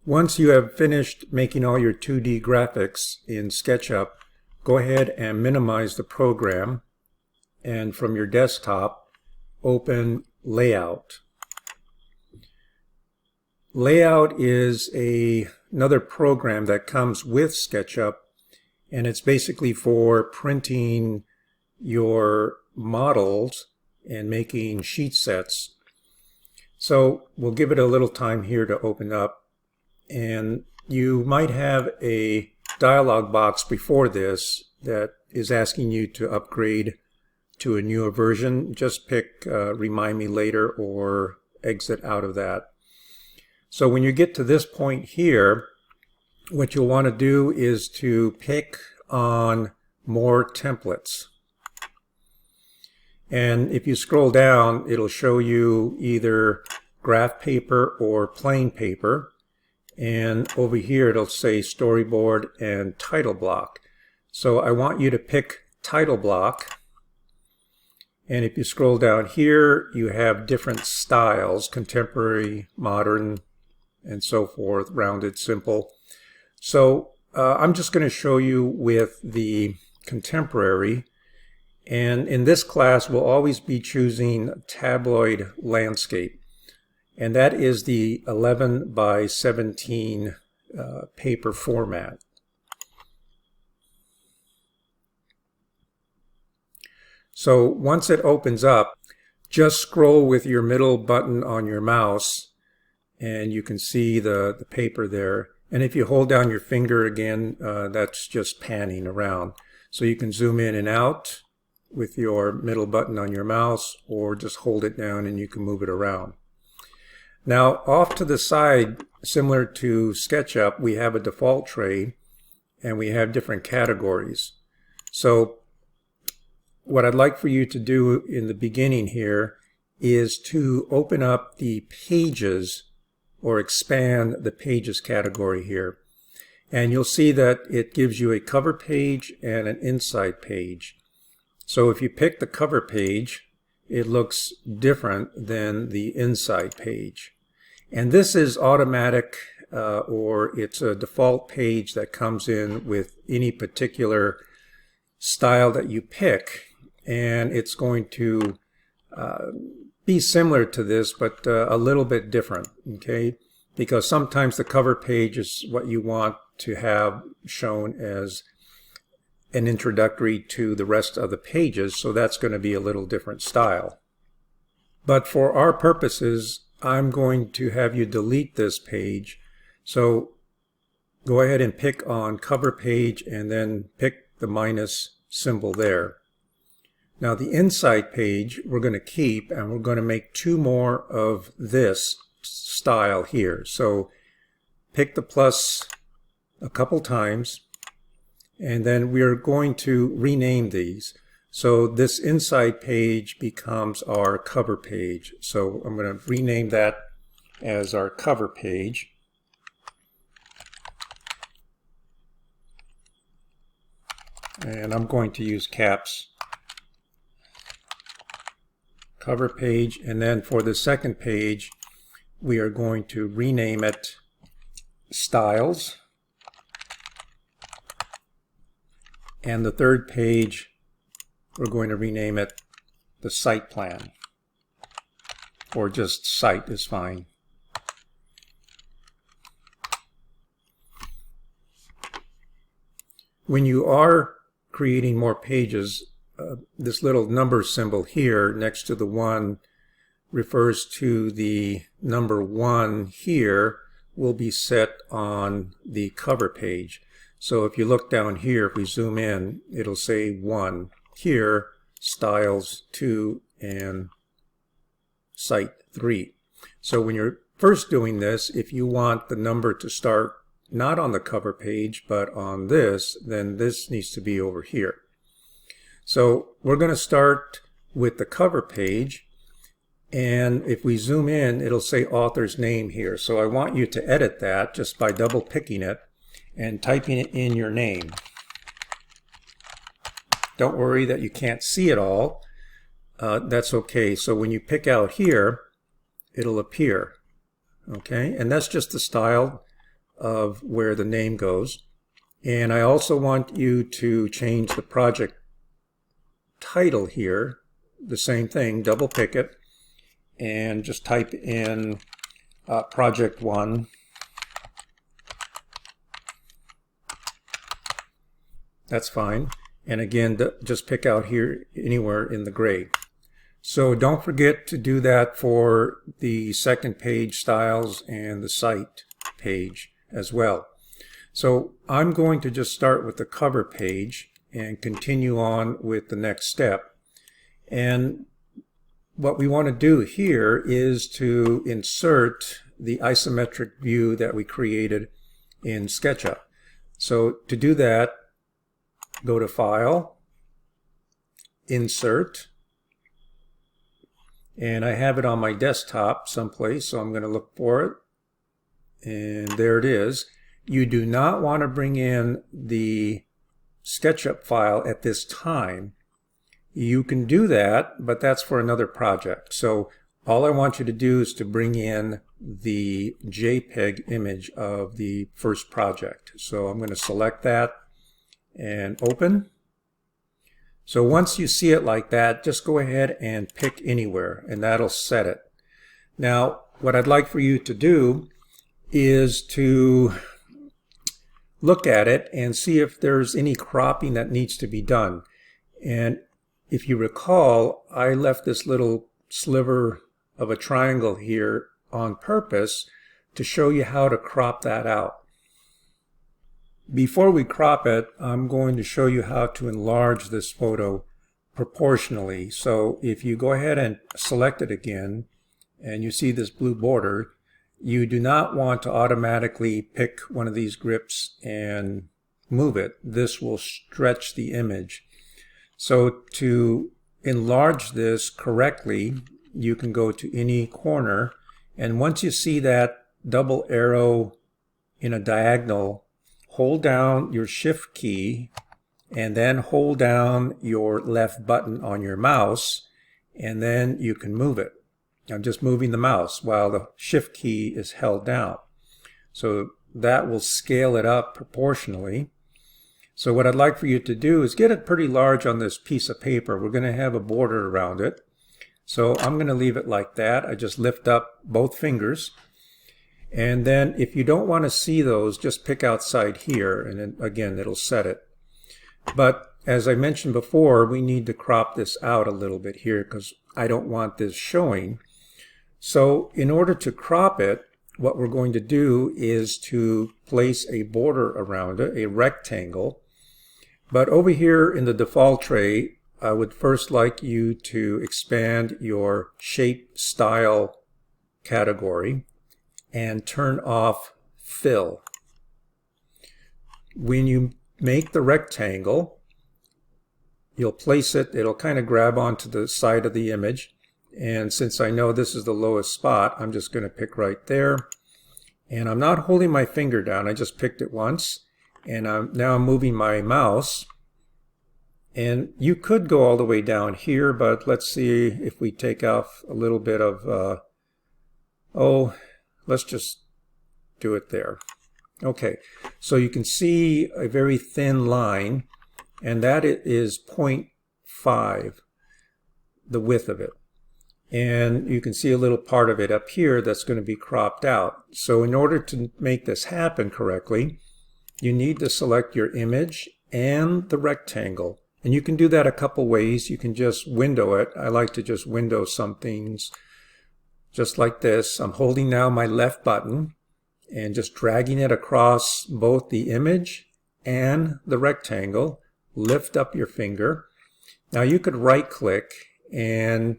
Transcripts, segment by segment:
Once you have finished making all your 2D graphics in SketchUp, go ahead and minimize the program, and from your desktop open Layout. Layout is another program that comes with SketchUp, and it's basically for printing your models and making sheet sets. So we'll give it a little time here to open up, and you might have a dialog box before this that is asking you to upgrade to a newer version. Just pick Remind Me Later or exit out of that. So when you get to this point here, what you'll want to do is to pick on More Templates. And if you scroll down, it'll show you either graph paper or plain paper. And over here it'll say storyboard and title block. So I want you to pick title block. And if you scroll down here, you have different styles: contemporary, modern, and so forth, rounded, simple. So I'm just going to show you with the contemporary. And in this class, we'll always be choosing tabloid landscape. And that is the 11 by 17 paper format. So once it opens up, just scroll with your middle button on your mouse and you can see the paper there. And if you hold down your finger again, that's just panning around. So you can zoom in and out with your middle button on your mouse, or just hold it down and you can move it around. Now off to the side, similar to SketchUp, we have a default tray and we have different categories. So what I'd like for you to do in the beginning here is to open up the Pages, or expand the Pages category here. And you'll see that it gives you a cover page and an inside page. So if you pick the cover page, it looks different than the inside page. And this is automatic, or it's a default page that comes in with any particular style that you pick. And it's going to be similar to this, but a little bit different, okay? Because sometimes the cover page is what you want to have shown as an introductory to the rest of the pages, so that's going to be a little different style. But for our purposes, I'm going to have you delete this page. So go ahead and pick on cover page and then pick the minus symbol there. Now the inside page we're going to keep, and we're going to make two more of this style here. So pick the plus a couple times, and then we're going to rename these. So this inside page becomes our cover page. So I'm going to rename that as our cover page. And I'm going to use caps. Cover page. And then for the second page, we are going to rename it Styles. And the third page, we're going to rename it the Site Plan, or just Site is fine. When you are creating more pages, this little number symbol here next to the 1 refers to the number 1 here will be set on the cover page. So if you look down here, if we zoom in, it'll say 1 here, Styles 2, and Site 3. So when you're first doing this, if you want the number to start not on the cover page but on this, then this needs to be over here. So we're going to start with the cover page, and if we zoom in, it'll say author's name here. So I want you to edit that just by double picking it and typing it in your name. Don't worry that you can't see it all. That's okay. So when you pick out here, it'll appear. Okay, and that's just the style. of where the name goes. And I also want you to change the project title here, the same thing, double pick it, and just type in Project 1. That's fine. And again, just pick out here anywhere in the gray. So don't forget to do that for the second page styles and the site page as well. So I'm going to just start with the cover page and continue on with the next step. And what we want to do here is to insert the isometric view that we created in SketchUp. So to do that, go to File, Insert, and I have it on my desktop someplace, so I'm going to look for it. And there it is. You do not want to bring in the SketchUp file at this time. You can do that, but that's for another project. So all I want you to do is to bring in the JPEG image of the first project. So I'm going to select that and open. So once you see it like that, just go ahead and pick anywhere, and that'll set it. Now, what I'd like for you to do is to look at it and see if there's any cropping that needs to be done. And if you recall, I left this little sliver of a triangle here on purpose to show you how to crop that out. Before we crop it, I'm going to show you how to enlarge this photo proportionally. So if you go ahead and select it again, and you see this blue border, you do not want to automatically pick one of these grips and move it. This will stretch the image. So to enlarge this correctly, you can go to any corner, and once you see that double arrow in a diagonal, hold down your Shift key and then hold down your left button on your mouse, and then you can move it. I'm just moving the mouse while the Shift key is held down. So that will scale it up proportionally. So what I'd like for you to do is get it pretty large on this piece of paper. We're going to have a border around it. So I'm going to leave it like that. I just lift up both fingers. And then if you don't want to see those, just pick outside here, and then again it'll set it. But as I mentioned before, we need to crop this out a little bit here because I don't want this showing. So in order to crop it, what we're going to do is to place a border around it, a rectangle. But over here in the default tray, I would first like you to expand your shape style category and turn off fill. When you make the rectangle, you'll place it, it'll kind of grab onto the side of the image. And since I know this is the lowest spot, I'm just going to pick right there. And I'm not holding my finger down, I just picked it once. And now I'm moving my mouse. And you could go all the way down here, but let's see if we take off a little bit of, let's just do it there. Okay, so you can see a very thin line, and that is 0.5, the width of it. And you can see a little part of it up here that's going to be cropped out. So in order to make this happen correctly, you need to select your image and the rectangle. And you can do that a couple ways. You can just window it. I like to just window some things just like this. I'm holding now my left button and just dragging it across both the image and the rectangle. Lift up your finger. Now you could right click, and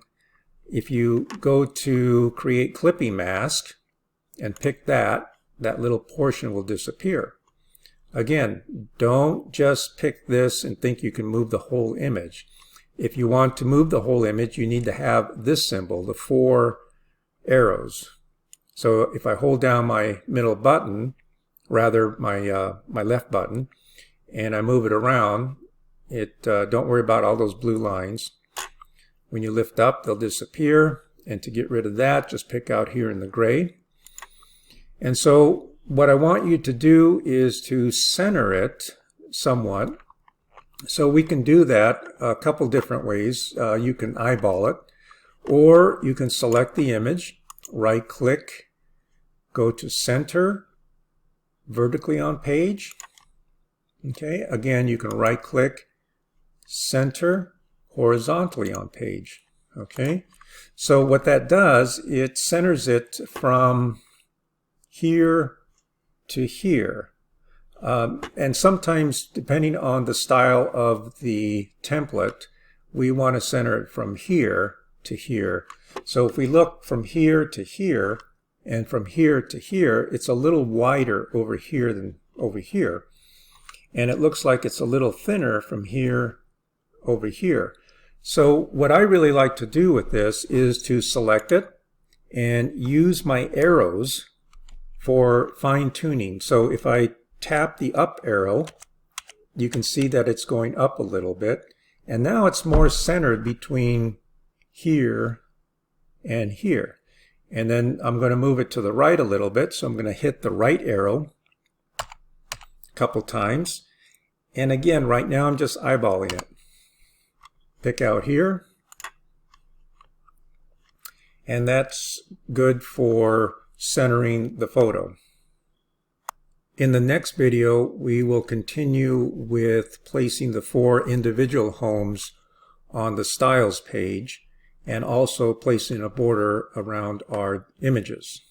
if you go to create clipping mask and pick that little portion will disappear. Again, don't just pick this and think you can move the whole image. If you want to move the whole image, you need to have this symbol, the 4 arrows. So if I hold down my middle button, rather my left button, and I move it around, don't worry about all those blue lines. When you lift up, they'll disappear. And to get rid of that, just pick out here in the gray. And so what I want you to do is to center it somewhat. So we can do that a couple different ways. You can eyeball it, or you can select the image, right click, go to center, vertically on page. Okay, again you can right click, center, horizontally on page. Okay, so what that does, it centers it from here to here. And sometimes, depending on the style of the template, we want to center it from here to here. So if we look from here to here and from here to here, it's a little wider over here than over here. And it looks like it's a little thinner from here over here. So what I really like to do with this is to select it and use my arrows for fine-tuning. So if I tap the up arrow, you can see that it's going up a little bit. And now it's more centered between here and here. And then I'm going to move it to the right a little bit. So I'm going to hit the right arrow a couple times. And again, right now I'm just eyeballing it. Pick out here. And that's good for centering the photo. In the next video, we will continue with placing the 4 individual homes on the styles page and also placing a border around our images.